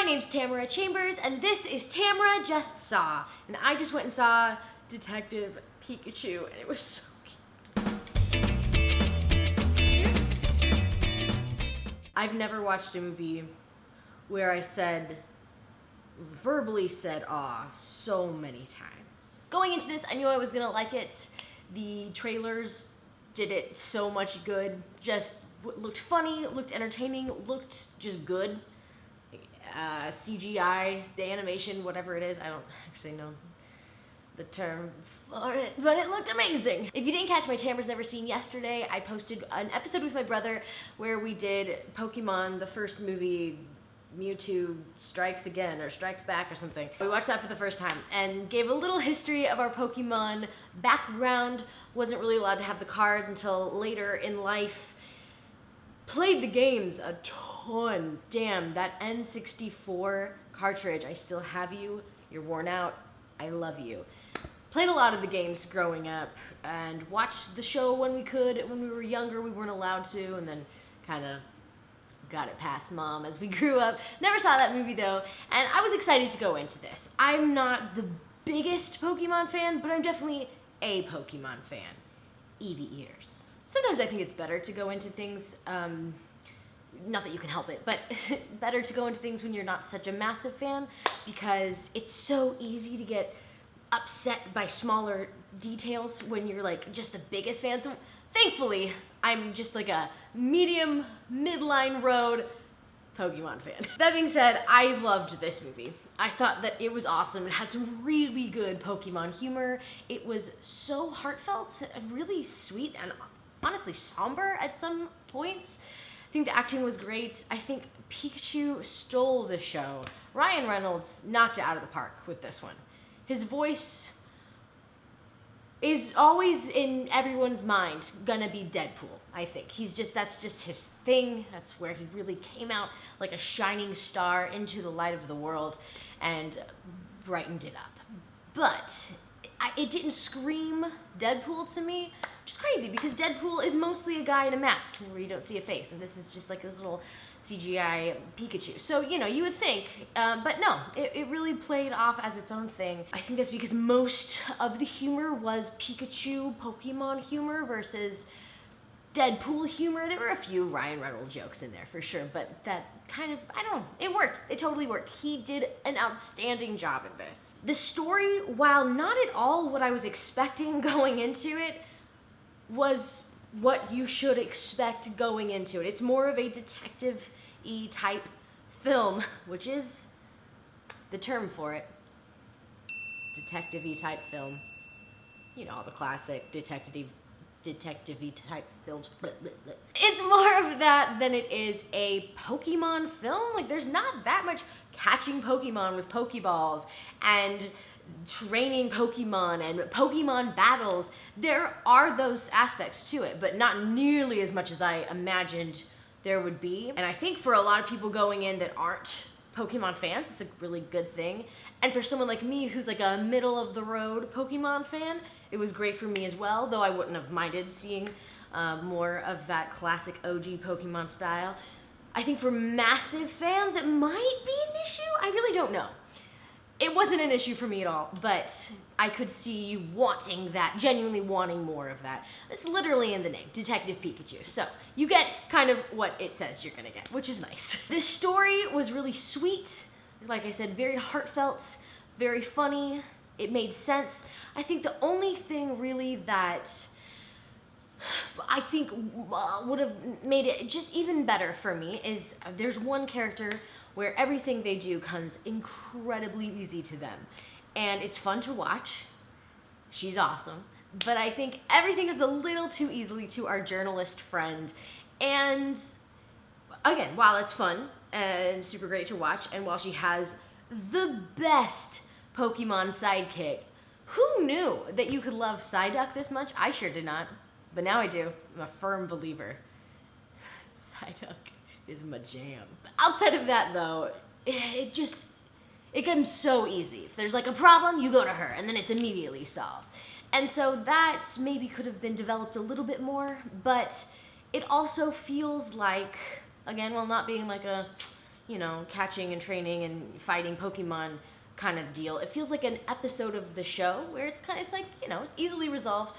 name's Tamara Chambers, and this is Tamara Just Saw. And I just went and saw Detective Pikachu, and it was so cute. I've never watched a movie where I verbally said aw so many times. Going into this, I knew I was gonna like it. The trailers did it so much good. Just looked funny, looked entertaining, looked just good. CGI, the animation, whatever it is, I don't actually know the term for it, but it looked amazing. If you didn't catch my Tamara's Never Seen yesterday, I posted an episode with my brother where we did Pokemon, the first movie, Mewtwo Strikes Again or Strikes Back or something. We watched that for the first time and gave a little history of our Pokemon background. Wasn't really allowed to have the card until later in life. Played the games a ton. Damn, that N64 cartridge, I still have you. You're worn out. I love you. Played a lot of the games growing up and watched the show when we could. When we were younger, we weren't allowed to, and then kind of got it past mom as we grew up. Never saw that movie though, and I was excited to go into this. I'm not the biggest Pokemon fan, but I'm definitely a Pokemon fan. Eevee ears. Sometimes I think it's better to go into things, not that you can help it, but better to go into things when you're not such a massive fan, because it's so easy to get upset by smaller details when you're like just the biggest fan. So thankfully, I'm just like a medium, midline road Pokemon fan. That being said, I loved this movie. I thought that it was awesome. It had some really good Pokemon humor. It was so heartfelt and really sweet and honestly somber at some points. I think the acting was great. I think Pikachu stole the show. Ryan Reynolds knocked it out of the park with this one. His voice is always in everyone's mind gonna be Deadpool, I think. That's just his thing. That's where he really came out like a shining star into the light of the world and brightened it up. But it didn't scream Deadpool to me, which is crazy because Deadpool is mostly a guy in a mask where you don't see a face, and this is just like this little CGI Pikachu. So, you know, you would think, but no, it really played off as its own thing. I think that's because most of the humor was Pikachu Pokemon humor versus Deadpool humor. There were a few Ryan Reynolds jokes in there for sure, but that kind of, I don't know, it worked. It totally worked. He did an outstanding job in this. The story, while not at all what I was expecting going into it, was what you should expect going into it. It's more of a detective-y type film, which is the term for it. Detective-y type film. You know, all the classic detective-y type films. It's more of that than it is a Pokemon film. Like, there's not that much catching Pokemon with Pokeballs and training Pokemon and Pokemon battles. There are those aspects to it, but not nearly as much as I imagined there would be. And I think for a lot of people going in that aren't Pokemon fans, it's a really good thing. And for someone like me who's like a middle of the road Pokemon fan, it was great for me as well, though I wouldn't have minded seeing more of that classic OG Pokemon style. I think for massive fans, it might be an issue. I really don't know. It wasn't an issue for me at all, but I could see you wanting that, genuinely wanting more of that. It's literally in the name, Detective Pikachu. So you get kind of what it says you're gonna get, which is nice. This story was really sweet. Like I said, very heartfelt, very funny. It made sense. I think the only thing really that I think would have made it just even better for me is there's one character where everything they do comes incredibly easy to them. And it's fun to watch. She's awesome. But I think everything is a little too easily to our journalist friend. And again, while it's fun and super great to watch, and while she has the best Pokemon sidekick, who knew that you could love Psyduck this much? I sure did not. But now I do. I'm a firm believer. Psyduck is my jam. Outside of that though, it comes so easy. If there's like a problem, you go to her and then it's immediately solved. And so that maybe could have been developed a little bit more, but it also feels like, again, while not being like a, you know, catching and training and fighting Pokemon kind of deal. It feels like an episode of the show where it's like, you know, it's easily resolved.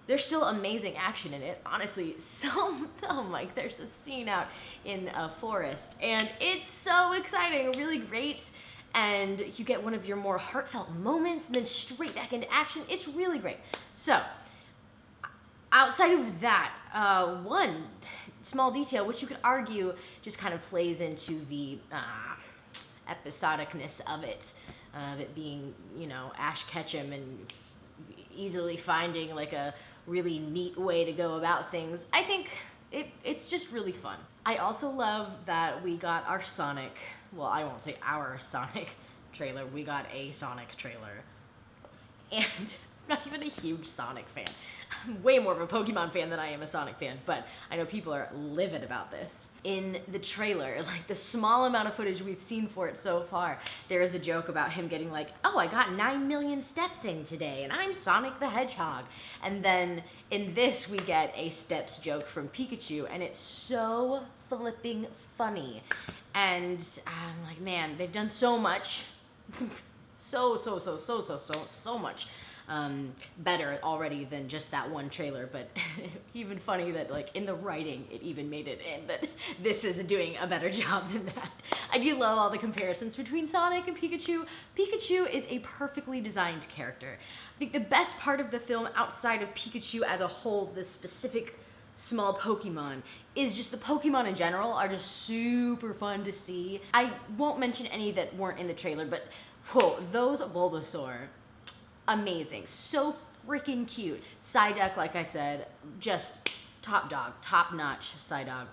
There's still amazing action in it. Honestly, there's a scene out in a forest, and it's so exciting, really great. And you get one of your more heartfelt moments, and then straight back into action. It's really great. So, outside of that, one small detail, which you could argue just kind of plays into the episodicness of it being, you know, Ash Ketchum and easily finding like a really neat way to go about things. I think it's just really fun. I also love that we got our Sonic, well, I won't say our Sonic trailer, we got a Sonic trailer. And I'm not even a huge Sonic fan. I'm way more of a Pokemon fan than I am a Sonic fan, but I know people are livid about this. In the trailer, like the small amount of footage we've seen for it so far, there is a joke about him getting like, oh, I got 9 million steps in today, and I'm Sonic the Hedgehog. And then in this, we get a steps joke from Pikachu, and it's so flipping funny. And I'm like, man, they've done so much. so much better already than just that one trailer. But even funny that like in the writing it even made it in that this is doing a better job than that. I do love all the comparisons between Sonic and Pikachu. Pikachu is a perfectly designed character. I think the best part of the film outside of Pikachu as a whole, the specific small Pokemon, is just the Pokemon in general are just super fun to see. I won't mention any that weren't in the trailer, but whoa, those Bulbasaur, amazing. So freaking cute. Psyduck, like I said, just top dog, top notch Psyduck.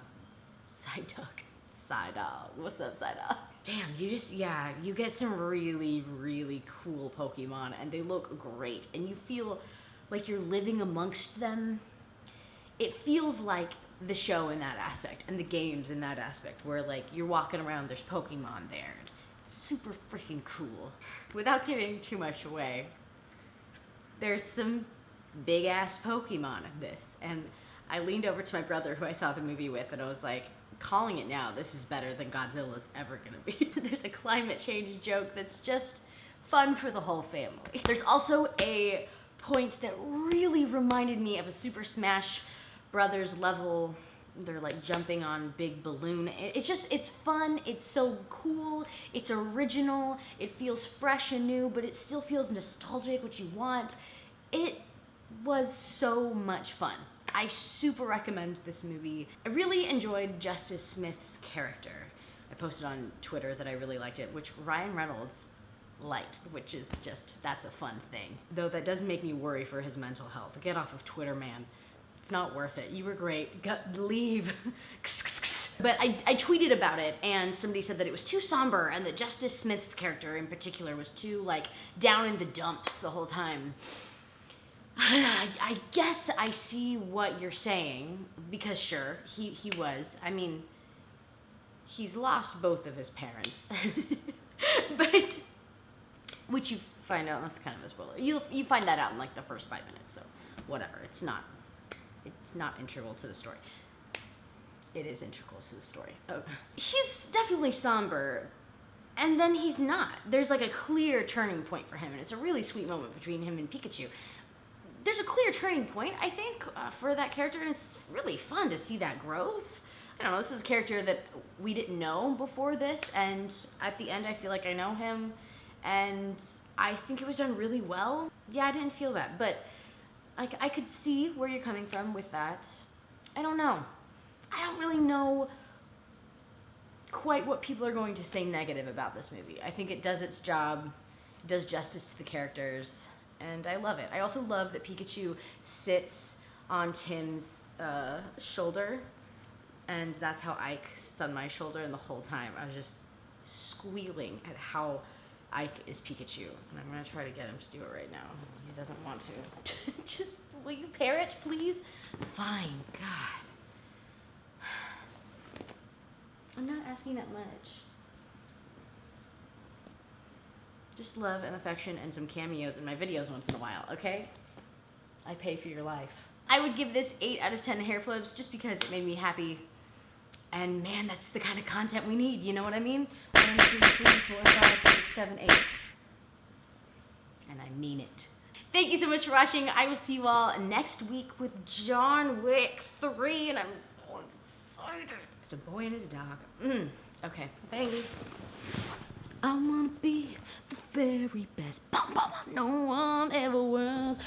What's up, Psyduck? Damn, you get some really, really cool Pokemon, and they look great, and you feel like you're living amongst them. It feels like the show in that aspect, and the games in that aspect, where like you're walking around, there's Pokemon there. It's super freaking cool. Without giving too much away, there's some big ass Pokemon in this, and I leaned over to my brother who I saw the movie with, and I was like, calling it now, this is better than Godzilla's ever gonna be. There's a climate change joke that's just fun for the whole family. There's also a point that really reminded me of a Super Smash Brothers level. They're like jumping on big balloon. It's fun, it's so cool, it's original, it feels fresh and new, but it still feels nostalgic, what you want. It was so much fun. I super recommend this movie. I really enjoyed Justice Smith's character. I posted on Twitter that I really liked it, which Ryan Reynolds liked, which is just, that's a fun thing. Though that does make me worry for his mental health. Get off of Twitter, man. It's not worth it. You were great. Leave. But I tweeted about it, and somebody said that it was too somber, and that Justice Smith's character in particular was too, like, down in the dumps the whole time. I guess I see what you're saying, because sure, he was. I mean, he's lost both of his parents. But, which you find out, that's kind of a spoiler. You find that out in, like, the first 5 minutes, so whatever. It's not integral to the story. It is integral to the story. Oh. He's definitely somber, and then he's not. There's like a clear turning point for him, and it's a really sweet moment between him and Pikachu. There's a clear turning point, I think, for that character, and it's really fun to see that growth. I don't know, this is a character that we didn't know before this, and at the end I feel like I know him, and I think it was done really well. Yeah, I didn't feel that, but I could see where you're coming from with that. I don't know. I don't really know quite what people are going to say negative about this movie. I think it does its job, it does justice to the characters, and I love it. I also love that Pikachu sits on Tim's shoulder, and that's how Ike sits on my shoulder, and the whole time I was just squealing at how Ike is Pikachu, and I'm gonna try to get him to do it right now. He doesn't want to. Just, will you pair it, please? Fine, God. I'm not asking that much. Just love and affection and some cameos in my videos once in a while, okay? I pay for your life. I would give this 8 out of 10 hair flips just because it made me happy. And man, that's the kind of content we need, you know what I mean? 1, 2, 3, 4, 5, 6, 7, 8. And I mean it. Thank you so much for watching. I will see you all next week with John Wick 3, and I'm so excited. It's a boy and his dog. Okay, bye. I wanna be the very best. No one ever was.